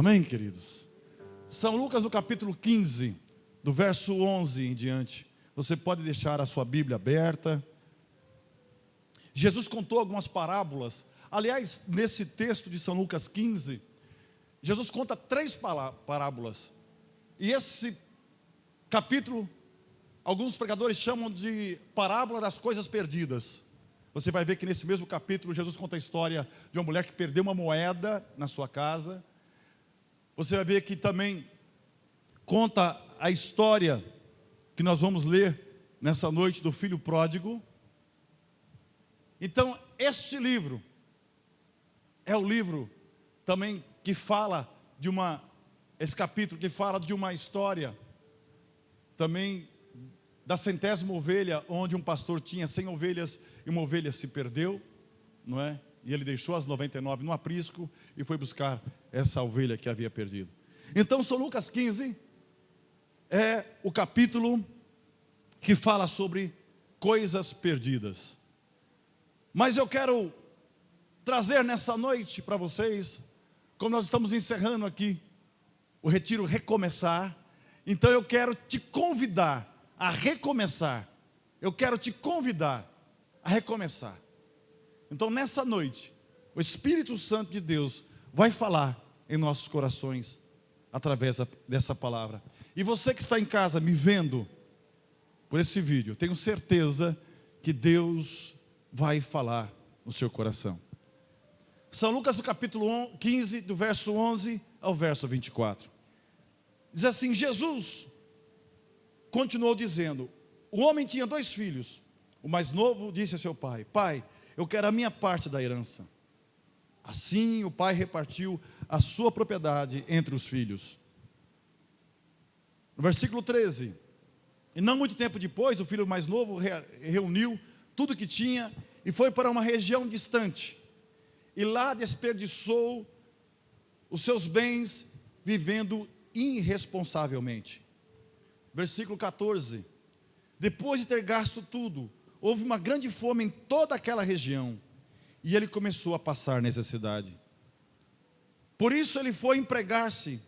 Amém, queridos? São Lucas, no capítulo 15, do verso 11 em diante. Você pode deixar a sua Bíblia aberta. Jesus contou algumas parábolas. Aliás, nesse texto de São Lucas 15, Jesus conta 3 parábolas. E esse capítulo, alguns pregadores chamam de parábola das coisas perdidas. Você vai ver que nesse mesmo capítulo, Jesus conta a história de uma mulher que perdeu uma moeda na sua casa. Você vai ver que também conta a história que nós vamos ler nessa noite do filho pródigo. Então, este livro é o livro também que fala de esse capítulo que fala de uma história também da 100ª ovelha, onde um pastor tinha 100 ovelhas e uma ovelha se perdeu, não é? E ele deixou as 99 no aprisco e foi buscar essa ovelha que havia perdido. Então, São Lucas 15 é o capítulo que fala sobre coisas perdidas. Mas eu quero trazer nessa noite para vocês, como nós estamos encerrando aqui o retiro Recomeçar, então eu quero te convidar a recomeçar. Eu quero te convidar a recomeçar. Então nessa noite, o Espírito Santo de Deus vai falar em nossos corações através dessa palavra. E você que está em casa me vendo por esse vídeo, tenho certeza que Deus vai falar no seu coração. São Lucas, no capítulo 15, do verso 11 ao verso 24. Diz assim: Jesus continuou dizendo: o homem tinha 2 filhos. O mais novo disse a seu pai: pai, eu quero a minha parte da herança. Assim o pai repartiu a sua propriedade entre os filhos. No versículo 13: e não muito tempo depois, o filho mais novo reuniu tudo que tinha e foi para uma região distante. E lá desperdiçou os seus bens vivendo irresponsavelmente. Versículo 14: depois de ter gasto tudo, houve uma grande fome em toda aquela região, e ele começou a passar necessidade. Por isso ele foi empregar-se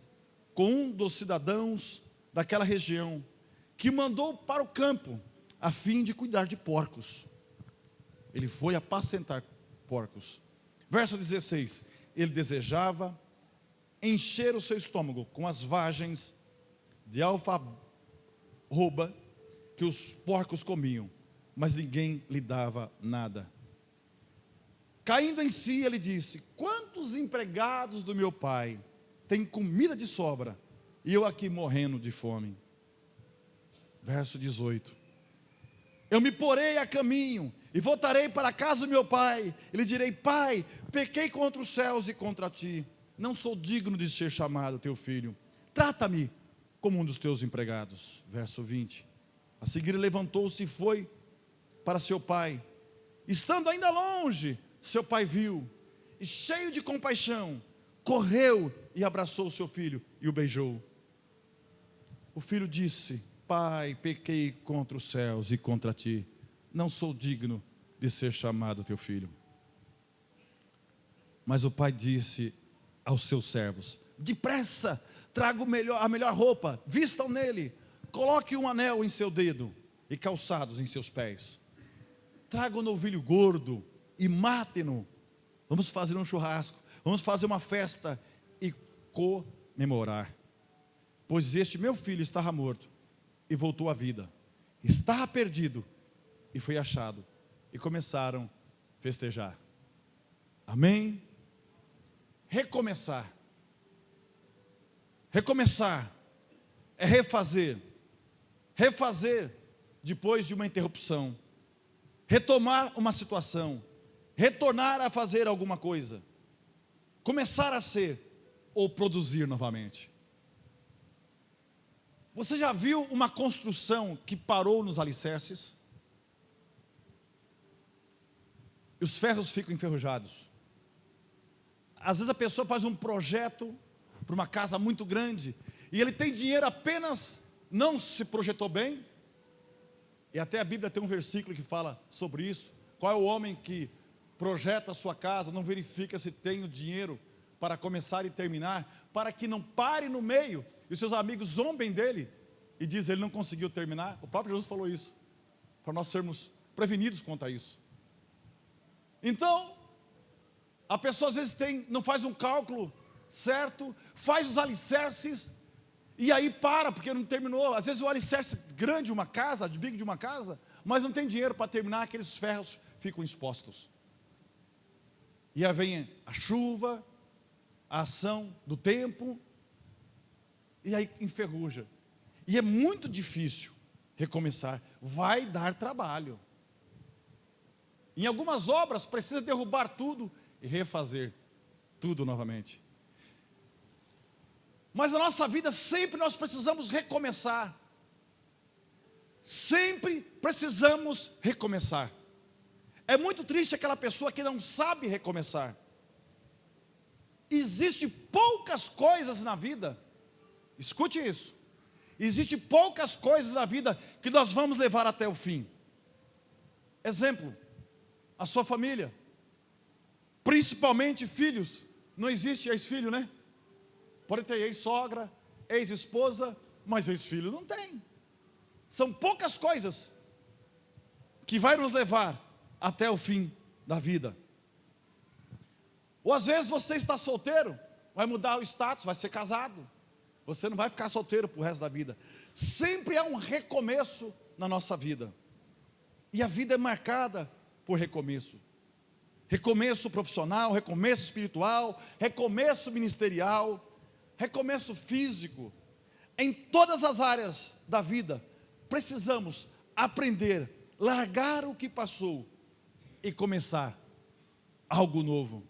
com um dos cidadãos daquela região, que mandou para o campo, a fim de cuidar de porcos. Ele foi apacentar porcos. Verso 16: ele desejava encher o seu estômago com as vagens de alfarroba que os porcos comiam, mas ninguém lhe dava nada. Caindo em si, ele disse: quantos empregados do meu pai têm comida de sobra, e eu aqui morrendo de fome? Verso 18: eu me porei a caminho e voltarei para a casa do meu pai, e lhe direi: pai, pequei contra os céus e contra ti, não sou digno de ser chamado teu filho, trata-me como um dos teus empregados. Verso 20: a seguir levantou-se e foi para seu pai. Estando ainda longe, seu pai viu, e cheio de compaixão, correu e abraçou seu filho e o beijou. O filho disse: pai, pequei contra os céus e contra ti, não sou digno de ser chamado teu filho. Mas o pai disse aos seus servos: depressa, traga a melhor roupa, vistam nele, coloque um anel em seu dedo e calçados em seus pés. Traga um novilho gordo e matem-no. Vamos fazer um churrasco, vamos fazer uma festa e comemorar. Pois este meu filho estava morto e voltou à vida, estava perdido e foi achado. E começaram a festejar. Amém? Recomeçar. Recomeçar é refazer. Refazer depois de uma interrupção. Retomar uma situação. Retornar a fazer alguma coisa. Começar a ser ou produzir novamente. Você já viu uma construção que parou nos alicerces? E os ferros ficam enferrujados. Às vezes a pessoa faz um projeto para uma casa muito grande, e ele tem dinheiro apenas, não se projetou bem. E até a Bíblia tem um versículo que fala sobre isso. Qual é o homem que projeta a sua casa, não verifica se tem o dinheiro para começar e terminar? para que não pare no meio e os seus amigos zombem dele e dizem ele não conseguiu terminar. O próprio Jesus falou isso, para nós sermos prevenidos quanto a isso. Então, a pessoa às vezes não faz um cálculo certo, faz os alicerces e aí para, porque não terminou. Às vezes o alicerce grande de uma casa, de big de uma casa, mas não tem dinheiro para terminar, aqueles ferros ficam expostos. E aí vem a chuva, a ação do tempo, e aí enferruja. E é muito difícil recomeçar, vai dar trabalho. Em algumas obras precisa derrubar tudo e refazer tudo novamente. Mas na nossa vida sempre nós precisamos recomeçar. Sempre precisamos recomeçar. É muito triste aquela pessoa que não sabe recomeçar. Existe poucas coisas na vida, escute isso, existe poucas coisas na vida que nós vamos levar até o fim. Exemplo, a sua família, principalmente filhos. Não existe ex-filho, né? Pode ter ex-sogra, ex-esposa, mas ex-filho não tem. São poucas coisas que vai nos levar até o fim da vida. Ou às vezes você está solteiro, vai mudar o status, vai ser casado. Você não vai ficar solteiro para o resto da vida. Sempre há um recomeço na nossa vida. E a vida é marcada por recomeço. Recomeço profissional, recomeço espiritual, recomeço ministerial, recomeço físico. Em todas as áreas da vida, precisamos aprender, largar o que passou e começar algo novo.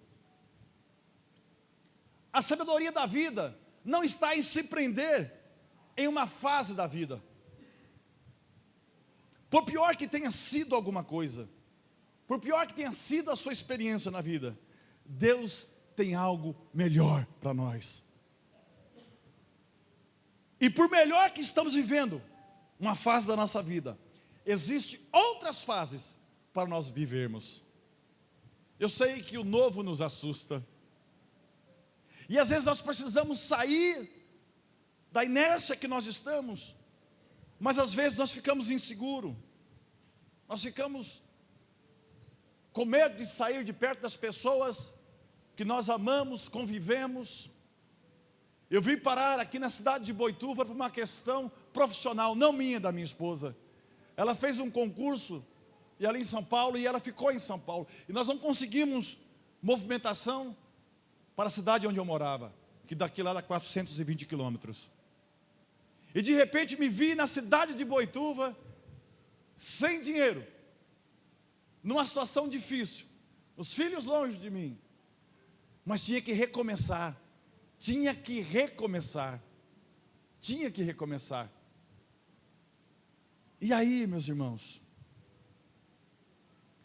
A sabedoria da vida não está em se prender em uma fase da vida. Por pior que tenha sido alguma coisa, por pior que tenha sido a sua experiência na vida, Deus tem algo melhor para nós. E por melhor que estamos vivendo uma fase da nossa vida, existem outras fases para nós vivermos. Eu sei que o novo nos assusta. E às vezes nós precisamos sair da inércia que nós estamos. Mas às vezes nós ficamos inseguros. Nós ficamos com medo de sair de perto das pessoas que nós amamos, convivemos. Eu vim parar aqui na cidade de Boituva por uma questão profissional, não minha, da minha esposa. Ela fez um concurso e ali em São Paulo, e ela ficou em São Paulo. E nós não conseguimos movimentação para a cidade onde eu morava, que daqui lá dá 420 quilômetros. E de repente me vi na cidade de Boituva, sem dinheiro, numa situação difícil, os filhos longe de mim, mas tinha que recomeçar, tinha que recomeçar. E aí, meus irmãos,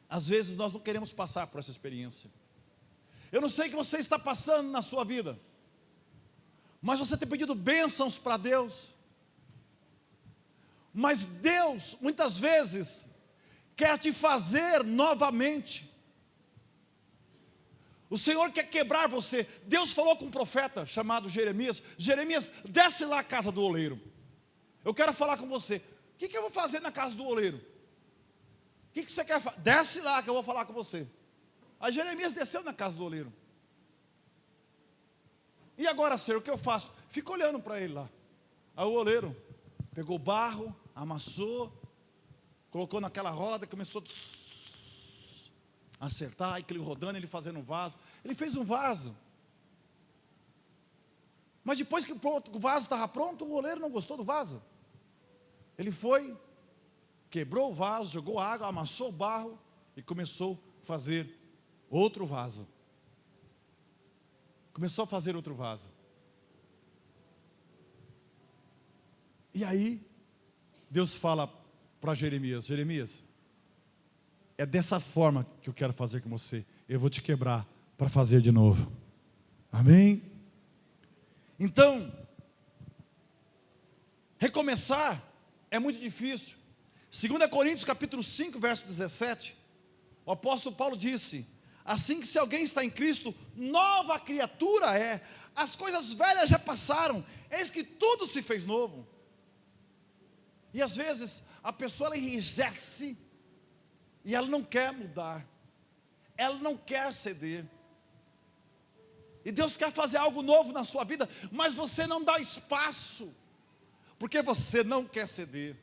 às vezes nós não queremos passar por essa experiência. Eu não sei o que você está passando na sua vida, mas você tem pedido bênçãos para Deus. Mas Deus, muitas vezes, quer te fazer novamente. O Senhor quer quebrar você. Deus falou com um profeta chamado Jeremias: Jeremias, desce lá à casa do oleiro. Eu quero falar com você. O que eu vou fazer na casa do oleiro? O que você quer fazer? Desce lá que eu vou falar com você. Aí Jeremias desceu na casa do oleiro. E agora, Senhor, o que eu faço? Fico olhando para ele lá. Aí o oleiro pegou barro, amassou, colocou naquela roda, começou a acertar, aquele rodando, ele fazendo um vaso. Ele fez um vaso. Mas depois que o vaso estava pronto, o oleiro não gostou do vaso. Ele foi, quebrou o vaso, jogou água, amassou o barro e começou a fazer outro vaso. Começou a fazer outro vaso. E aí, Deus fala para Jeremias: Jeremias, é dessa forma que eu quero fazer com você. Eu vou te quebrar para fazer de novo. Amém? Então, recomeçar é muito difícil. 2 Coríntios capítulo 5, verso 17, o apóstolo Paulo disse: assim que se alguém está em Cristo, nova criatura é, as coisas velhas já passaram, eis que tudo se fez novo. E às vezes a pessoa ela enrijece e ela não quer mudar, ela não quer ceder. E Deus quer fazer algo novo na sua vida, mas você não dá espaço, porque você não quer ceder.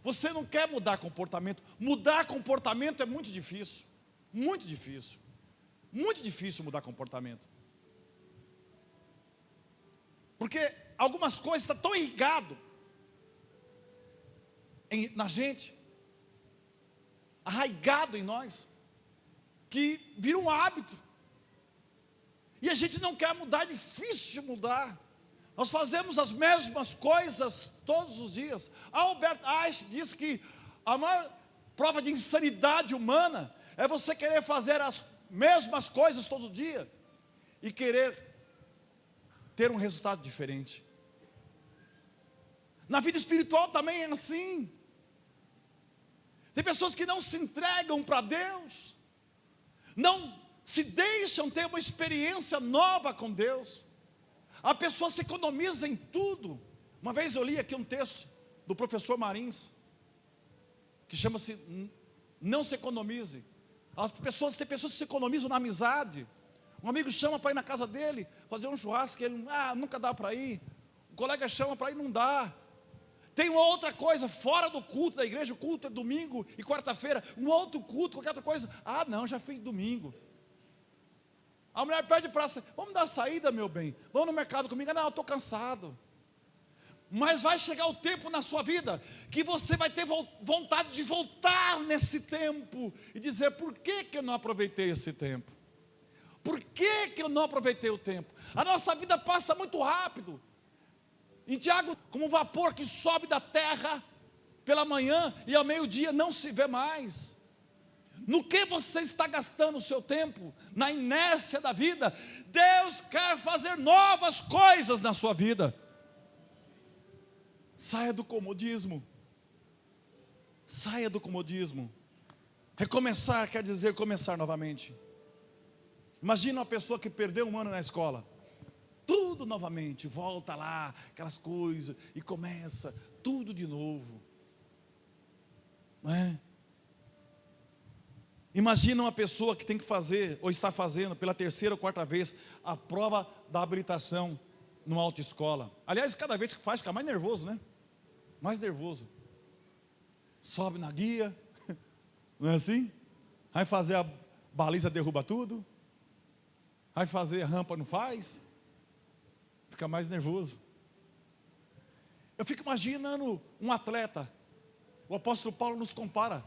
Você não quer mudar comportamento. Mudar comportamento é muito difícil. Muito difícil. Muito difícil mudar comportamento. Porque algumas coisas estão tão irrigado na gente, arraigado em nós, que vira um hábito. E a gente não quer mudar, é difícil mudar. Nós fazemos as mesmas coisas todos os dias. Albert Einstein diz que a maior prova de insanidade humana é você querer fazer as mesmas coisas todo dia e querer ter um resultado diferente. Na vida espiritual também é assim. Tem pessoas que não se entregam para Deus, não se deixam ter uma experiência nova com Deus. A pessoa se economiza em tudo. Uma vez eu li aqui um texto do professor Marins, que chama-se Não se economize. Tem pessoas que se economizam na amizade. Um amigo chama para ir na casa dele, fazer um churrasco, ele nunca dá para ir. O colega chama para ir, não dá. Tem uma outra coisa, fora do culto da igreja, o culto é domingo e quarta-feira, um outro culto, qualquer outra coisa. Não, já fiz domingo. A mulher pede para você, vamos dar saída, meu bem, vamos no mercado comigo. Não, eu estou cansado. Mas vai chegar o tempo na sua vida que você vai ter vontade de voltar nesse tempo e dizer, por que eu não aproveitei esse tempo? Por que eu não aproveitei o tempo? A nossa vida passa muito rápido. Em Tiago, como um vapor que sobe da terra pela manhã e ao meio-dia não se vê mais. No que você está gastando o seu tempo? Na inércia da vida. Deus quer fazer novas coisas na sua vida. Saia do comodismo. Saia do comodismo. Recomeçar quer dizer começar novamente. Imagina uma pessoa que perdeu um ano na escola. Tudo novamente, volta lá, aquelas coisas, e começa tudo de novo. Não é? Imagina uma pessoa que tem que fazer, ou está fazendo pela terceira ou quarta vez, a prova da habilitação numa autoescola. Aliás, cada vez que faz, fica mais nervoso, né? Mais nervoso. Sobe na guia, não é assim? Vai fazer a baliza, derruba tudo. Vai fazer a rampa, não faz. Fica mais nervoso. Eu fico imaginando um atleta. O apóstolo Paulo nos compara,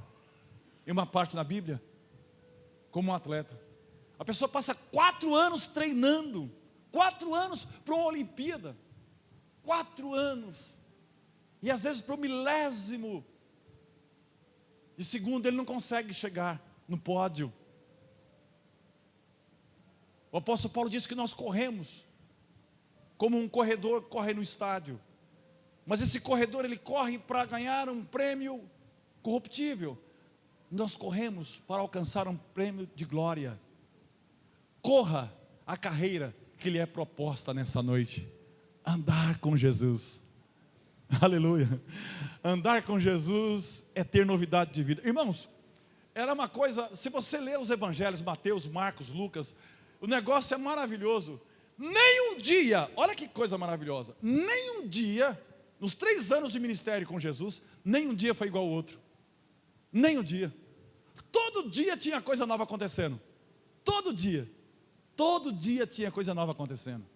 em uma parte na Bíblia, como um atleta. A pessoa passa 4 anos treinando, 4 anos para uma Olimpíada, 4 anos, e às vezes para o milésimo de segundo ele não consegue chegar no pódio. O apóstolo Paulo diz que nós corremos como um corredor corre no estádio, mas esse corredor ele corre para ganhar um prêmio corruptível. Nós corremos para alcançar um prêmio de glória. Corra a carreira que lhe é proposta nessa noite. Andar com Jesus. Aleluia. Andar com Jesus é ter novidade de vida. Irmãos, era uma coisa, se você ler os evangelhos, Mateus, Marcos, Lucas, o negócio é maravilhoso. Nem um dia, olha que coisa maravilhosa, nem um dia, nos 3 anos de ministério com Jesus, nem um dia foi igual ao outro. Nem um dia. Todo dia tinha coisa nova acontecendo. Todo dia tinha coisa nova acontecendo.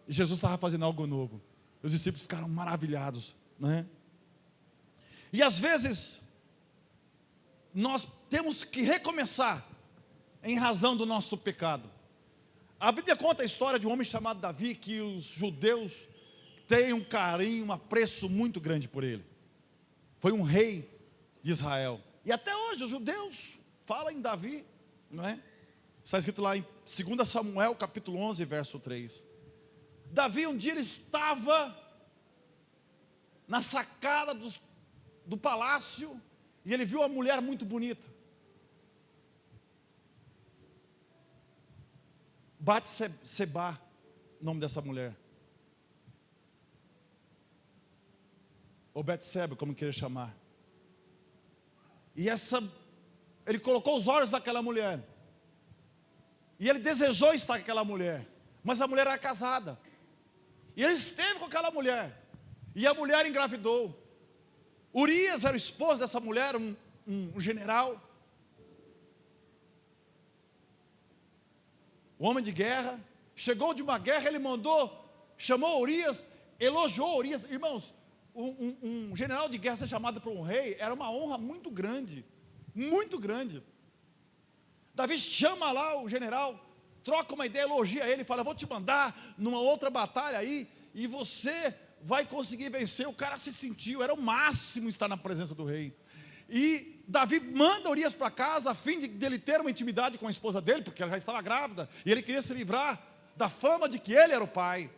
E Jesus estava fazendo algo novo. Os discípulos ficaram maravilhados, não é? E às vezes nós temos que recomeçar em razão do nosso pecado. A Bíblia conta a história de um homem chamado Davi, que os judeus têm um carinho, um apreço muito grande por ele. Foi um rei de Israel. E até hoje os judeus falam em Davi, não é? Está escrito lá em 2 Samuel capítulo 11, verso 3. Davi um dia ele estava na sacada do palácio e ele viu uma mulher muito bonita. Batseba, nome dessa mulher. Ou Betseba, como queira chamar. E ele colocou os olhos naquela mulher. E ele desejou estar com aquela mulher. Mas a mulher era casada. E ele esteve com aquela mulher. E a mulher engravidou. Urias era o esposo dessa mulher, um general. Um homem de guerra. Chegou de uma guerra, ele chamou Urias, elogiou Urias. Irmãos, um general de guerra ser chamado por um rei era uma honra muito grande. Muito grande. Davi chama lá o general, troca uma ideia, elogia ele, fala: vou te mandar numa outra batalha aí, e você vai conseguir vencer. O cara se sentiu, era o máximo estar na presença do rei. E Davi manda Urias para casa, a fim de ele ter uma intimidade com a esposa dele, porque ela já estava grávida, e ele queria se livrar da fama de que ele era o pai.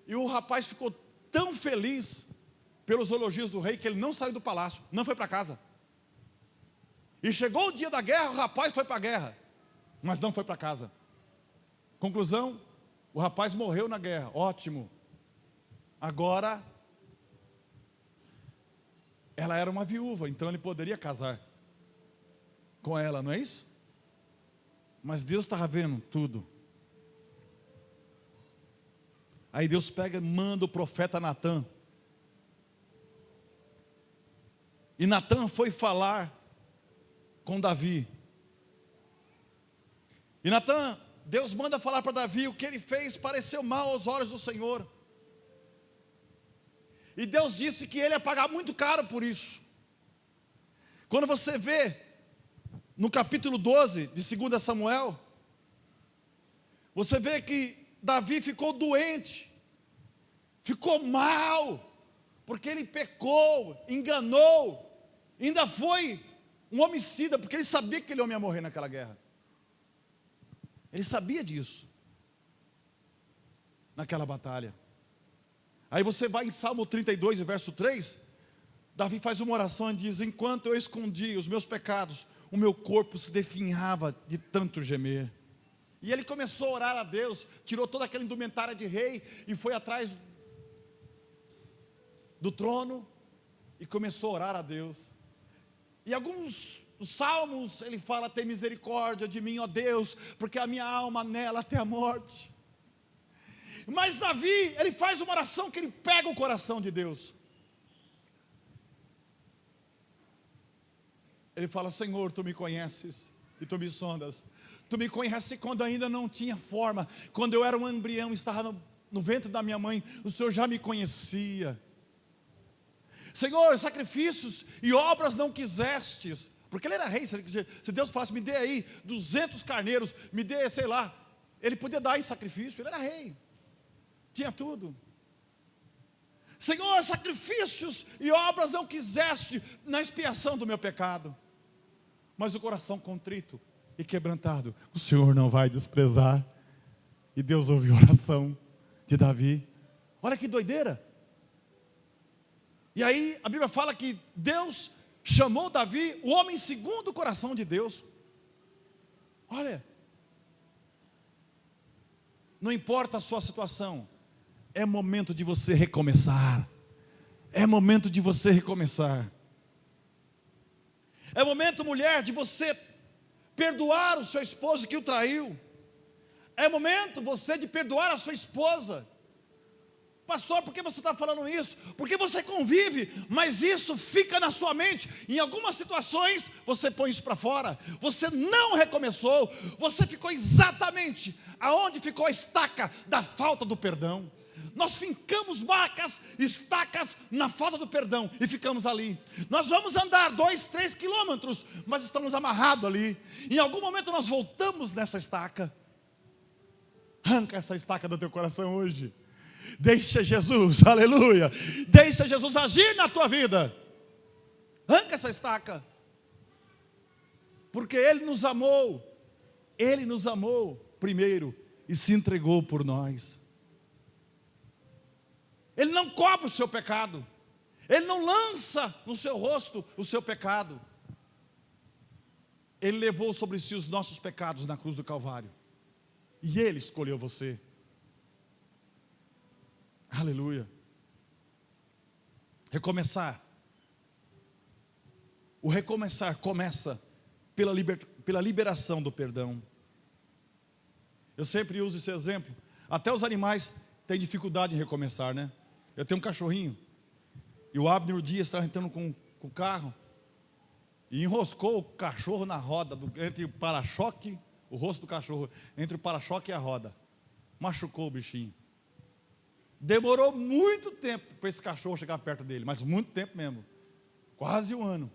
E o rapaz ficou tão feliz pelos elogios do rei, que ele não saiu do palácio, não foi para casa. E chegou o dia da guerra, o rapaz foi para a guerra, mas não foi para casa. Conclusão, o rapaz morreu na guerra, ótimo. Agora, ela era uma viúva, então ele poderia casar com ela, não é isso? Mas Deus estava vendo tudo. Aí Deus pega e manda o profeta Natã. E Natã foi falar com Davi. E Natã, Deus manda falar para Davi: o que ele fez pareceu mal aos olhos do Senhor. E Deus disse que ele ia pagar muito caro por isso. Quando você vê no capítulo 12 de 2 Samuel, você vê que Davi ficou doente, ficou mal, porque ele pecou, enganou, ainda foi um homicida, porque ele sabia que aquele homem ia morrer naquela guerra. Ele sabia disso, naquela batalha. Aí você vai em Salmo 32, verso 3, Davi faz uma oração e diz: enquanto eu escondi os meus pecados, o meu corpo se definhava de tanto gemer. E ele começou a orar a Deus, tirou toda aquela indumentária de rei e foi atrás do trono e começou a orar a Deus. E alguns dos salmos ele fala: tem misericórdia de mim, ó Deus, porque a minha alma anela até a morte. Mas Davi, ele faz uma oração que ele pega o coração de Deus. Ele fala: Senhor, tu me conheces e tu me sondas. Tu me conheces quando ainda não tinha forma, quando eu era um embrião, estava no ventre da minha mãe, o Senhor já me conhecia. Senhor, sacrifícios e obras não quisestes, porque ele era rei. Se Deus falasse: me dê aí 200 carneiros, me dê, sei lá, ele podia dar em sacrifício, ele era rei, tinha tudo. Senhor, sacrifícios e obras não quiseste na expiação do meu pecado, mas o coração contrito e quebrantado o Senhor não vai desprezar. E Deus ouviu a oração de Davi. Olha que doideira. E aí a Bíblia fala que Deus chamou Davi o homem segundo o coração de Deus. Olha, não importa a sua situação, é momento de você recomeçar. É momento de você recomeçar. É momento, mulher, de você perdoar o seu esposo que o traiu. É momento você de perdoar a sua esposa. Pastor, por que você está falando isso? Porque você convive, mas isso fica na sua mente. Em algumas situações, você põe isso para fora. Você não recomeçou. Você ficou exatamente aonde ficou a estaca da falta do perdão. Nós fincamos marcas, estacas na falta do perdão e ficamos ali. Nós vamos andar 2, 3 quilômetros, mas estamos amarrados ali. Em algum momento nós voltamos nessa estaca. Arranca essa estaca do teu coração hoje. Deixa Jesus, aleluia, deixa Jesus agir na tua vida. Arranca essa estaca. Porque Ele nos amou primeiro e se entregou por nós. Ele não cobre o seu pecado. Ele não lança no seu rosto o seu pecado. Ele levou sobre si os nossos pecados na cruz do Calvário. E Ele escolheu você. Aleluia. Recomeçar. O recomeçar começa pela liberação do perdão. Eu sempre uso esse exemplo. Até os animais têm dificuldade em recomeçar, né? Eu tenho um cachorrinho. E o Abner, um dia, estava entrando com o carro. E enroscou o cachorro na roda, entre o para-choque, o rosto do cachorro, entre o para-choque e a roda. Machucou o bichinho. Demorou muito tempo para esse cachorro chegar perto dele, mas muito tempo mesmo. Quase um ano.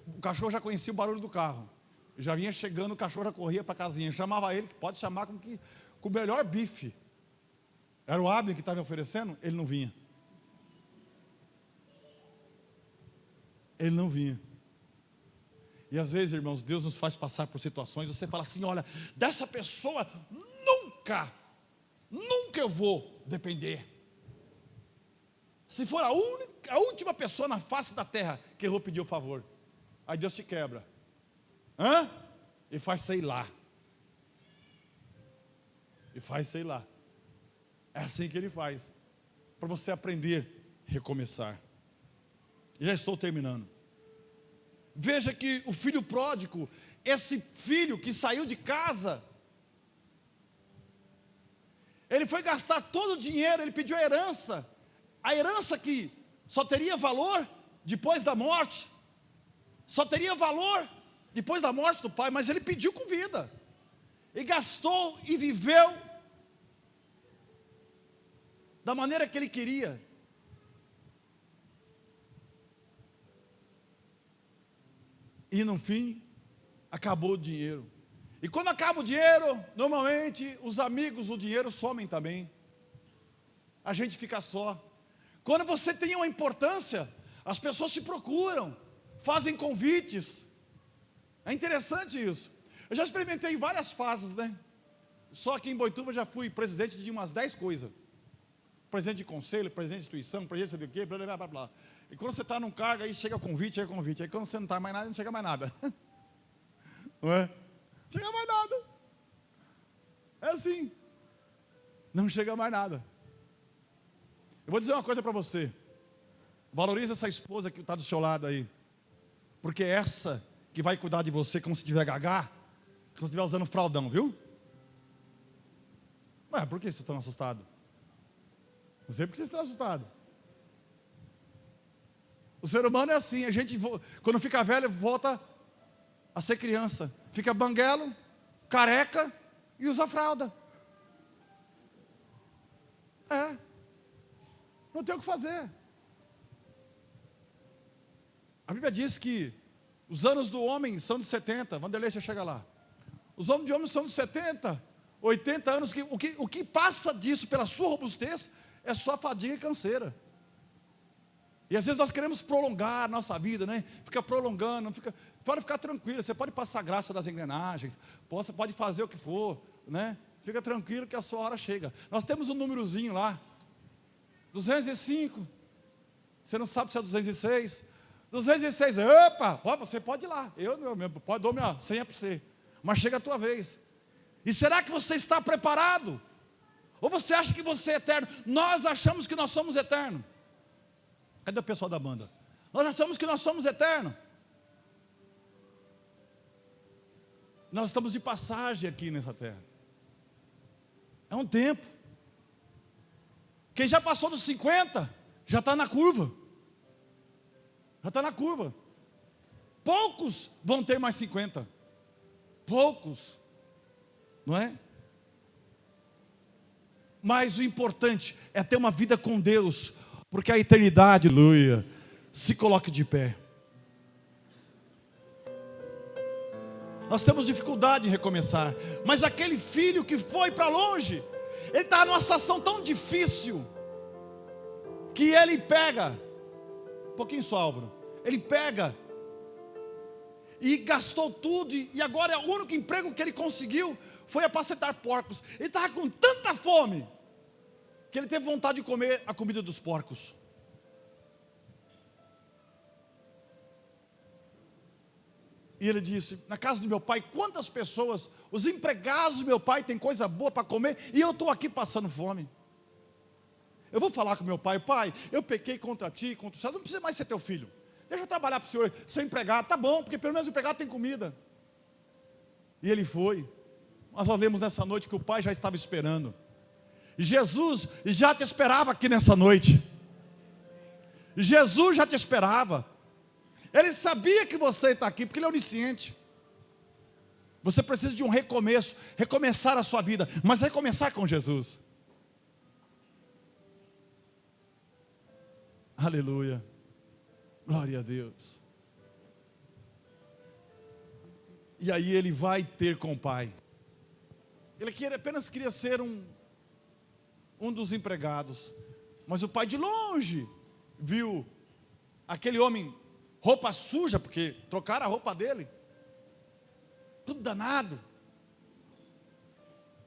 O cachorro já conhecia o barulho do carro. Já vinha chegando, o cachorro já corria para a casinha. Chamava ele, que pode chamar com o melhor bife. Era o Abner que estava me oferecendo, ele não vinha. Ele não vinha. E às vezes, irmãos, Deus nos faz passar por situações, você fala assim, olha, dessa pessoa nunca eu vou depender. Se for a última pessoa na face da terra que eu vou pedir o favor. Aí Deus te quebra. E faz sei lá. E faz sei lá. É assim que Ele faz. Para você aprender a recomeçar. Já estou terminando. Veja que o filho pródigo, esse filho que saiu de casa, ele foi gastar todo o dinheiro, ele pediu a herança que só teria valor depois da morte, só teria valor depois da morte do pai, mas ele pediu com vida, e gastou e viveu da maneira que ele queria. E no fim, acabou o dinheiro. E quando acaba o dinheiro, normalmente os amigos, o dinheiro somem também. A gente fica só. Quando você tem uma importância, as pessoas te procuram, fazem convites. É interessante isso. Eu já experimentei várias fases, né? Só aqui em Boituva já fui presidente de umas 10 coisas. Presidente de conselho, presidente de instituição, presidente de quê, blá, blá, blá, blá. E quando você está num cargo, aí chega convite. Aí quando você não está mais nada, não chega mais nada. Não é? Chega mais nada. É assim. Não chega mais nada. Eu vou dizer uma coisa para você. Valorize essa esposa que está do seu lado aí. Porque é essa que vai cuidar de você quando você estiver gagá, quando você estiver usando fraldão, viu? Ué, por que vocês estão assustados? Não sei por que vocês estão assustados. O ser humano é assim, a gente quando fica velho volta a ser criança. Fica banguelo, careca e usa fralda. Não tem o que fazer. A Bíblia diz que os anos do homem são de 70, Vanderlei já chega lá. Os anos de homem são de 70, 80 anos, o que passa disso pela sua robustez é só fadiga e canseira. E às vezes nós queremos prolongar a nossa vida, né? Fica prolongando, pode ficar tranquilo, você pode passar a graça das engrenagens, você pode fazer o que for, né? Fica tranquilo que a sua hora chega. Nós temos um númerozinho lá, 205, você não sabe se é 206, 206, opa, você pode ir lá, eu dou minha senha para você, mas chega a tua vez. E será que você está preparado? Ou você acha que você é eterno? Nós achamos que nós somos eternos. Cadê o pessoal da banda? Nós achamos que nós somos eternos. Nós estamos de passagem aqui nessa terra. É um tempo. Quem já passou dos 50, já está na curva. Já está na curva. Poucos vão ter mais 50. Poucos. Não é? Mas o importante é ter uma vida com Deus, porque a eternidade, aleluia, se coloque de pé. Nós temos dificuldade em recomeçar, mas aquele filho que foi para longe, ele está numa situação tão difícil, que ele pega, um pouquinho só, Álvaro, ele pega, e gastou tudo, e agora o único emprego que ele conseguiu, foi apacentar porcos. Ele estava com tanta fome, que ele teve vontade de comer a comida dos porcos. E ele disse: na casa do meu pai, quantas pessoas, os empregados do meu pai têm coisa boa para comer, e eu estou aqui passando fome. Eu vou falar com meu pai: pai, eu pequei contra ti, contra o céu, não precisa mais ser teu filho. Deixa eu trabalhar para o senhor, seu empregado, tá bom, porque pelo menos o empregado tem comida. E ele foi. Mas nós lemos nessa noite que o pai já estava esperando. E Jesus já te esperava aqui nessa noite. Jesus já te esperava. Ele sabia que você está aqui, porque Ele é onisciente. Você precisa de um recomeço, recomeçar a sua vida, mas recomeçar com Jesus. Aleluia. Glória a Deus. E aí ele vai ter com o pai. Ele apenas queria ser um dos empregados. Mas o pai de longe viu aquele homem, roupa suja, porque trocaram a roupa dele. Tudo danado.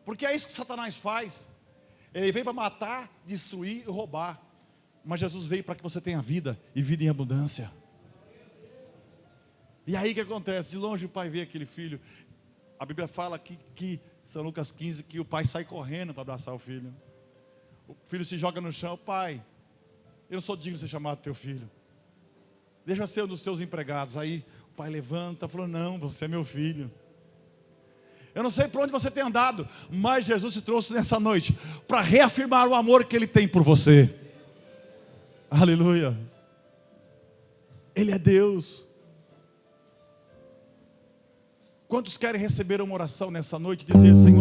Porque é isso que Satanás faz. Ele veio para matar, destruir e roubar. Mas Jesus veio para que você tenha vida, e vida em abundância. E aí o que acontece? De longe o pai vê aquele filho. A Bíblia fala que São Lucas 15, que o pai sai correndo para abraçar o filho. O filho se joga no chão: pai, eu não sou digno de ser chamado teu filho. Deixa eu ser um dos teus empregados. Aí o pai levanta, falou: não, você é meu filho. Eu não sei por onde você tem andado, mas Jesus te trouxe nessa noite para reafirmar o amor que Ele tem por você. Aleluia. Ele é Deus. Quantos querem receber uma oração nessa noite e dizer: Senhor,